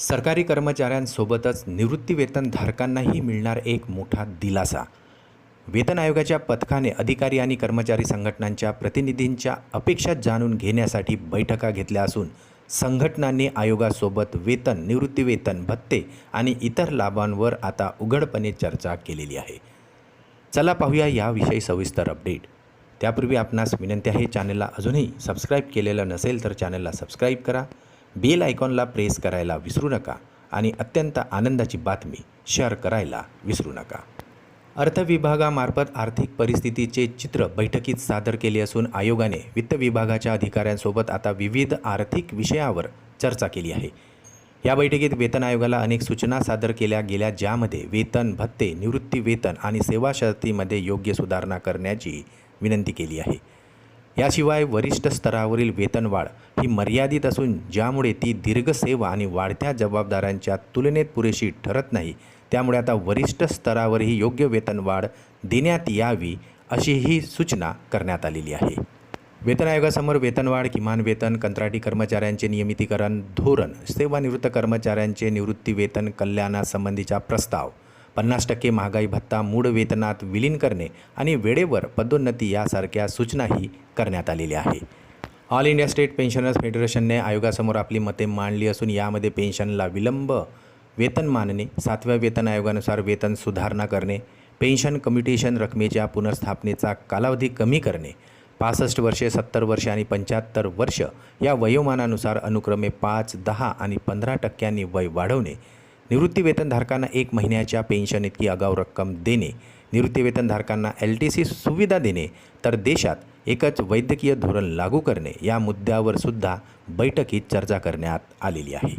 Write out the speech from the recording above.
सरकारी कर्मचाऱ्यांसोबतच निवृत्तीवेतनधारकांनाही मिळणार एक मोठा दिलासा. वेतन आयोगाच्या पथकाने अधिकारी आणि कर्मचारी संघटनांच्या प्रतिनिधींच्या अपेक्षा जाणून घेण्यासाठी बैठका घेतल्या असून संघटनांनी आयोगासोबत वेतन, निवृत्तीवेतन, भत्ते आणि इतर लाभांवर आता उघडपणे चर्चा केलेली आहे. चला पाहूया याविषयी सविस्तर अपडेट. त्यापूर्वी आपणास विनंती आहे, चॅनलला अजूनही सबस्क्राईब केलेलं नसेल तर चॅनलला सबस्क्राईब करा, बेल आयकॉनला प्रेस करायला विसरू नका आणि अत्यंत आनंदाची बातमी शेअर करायला विसरू नका. अर्थ विभागामार्फत आर्थिक परिस्थितीचे चित्र बैठकीत सादर केले असून आयोगाने वित्त विभागाच्या अधिकाऱ्यांसोबत आता विविध आर्थिक विषयावर चर्चा केली आहे. या बैठकीत वेतन आयोगाला अनेक सूचना सादर केल्या गेल्या, ज्यामध्ये वेतन, भत्ते, निवृत्ती वेतन आणि सेवा शर्तीमध्ये योग्य सुधारणा करण्याची विनंती केली आहे. याशिवाय वरिष्ठ स्तरावरील वेतनवाढ ही मर्यादित असून ज्यामुळे ती दीर्घ सेवा आणि वाढत्या जबाबदाऱ्यांच्या तुलनेत पुरेशी ठरत नाही, त्यामुळे आता वरिष्ठ स्तरावरही योग्य वेतनवाढ देण्यात यावी अशीही सूचना करण्यात आलेली आहे. वेतन आयोगासमोर वेतनवाढ, किमान वेतन, कंत्राटी कर्मचाऱ्यांचे नियमितीकरण धोरण, सेवानिवृत्त कर्मचाऱ्यांचे निवृत्ती वेतन कल्याणासंबंधीचा प्रस्ताव, 50% महागाई भत्ता मूळ वेतनात विलीन करणे आणि वेळेवर पदोन्नती यासारख्या सूचनाही करण्यात आलेल्या आहे. ऑल इंडिया स्टेट पेन्शनर्स फेडरेशनने आयोगासमोर आपली मते मांडली असून यामध्ये पेन्शनला विलंब वेतन मानणे, 7व्या वेतन आयोगानुसार वेतन सुधारणा करणे, पेन्शन कम्युटेशन रकमेच्या पुनर्स्थापनेचा कालावधी कमी करणे, 65 वर्षे, 70 वर्षे आणि 75 वर्ष या वयोमानानुसार अनुक्रमे 5, 10 आणि 15% वय वाढवणे, निवृत्तीवेतनधारकांना 1 महिन्याच्या पेन्शन इतकी आगाऊ रक्कम देणे, निवृत्तीवेतनधारकांना LTC सुविधा देणे, तर देशात एकच वैद्यकीय धोरण लागू करणे या मुद्द्यावर सुद्धा बैठकीत चर्चा करण्यात आलेली आहे.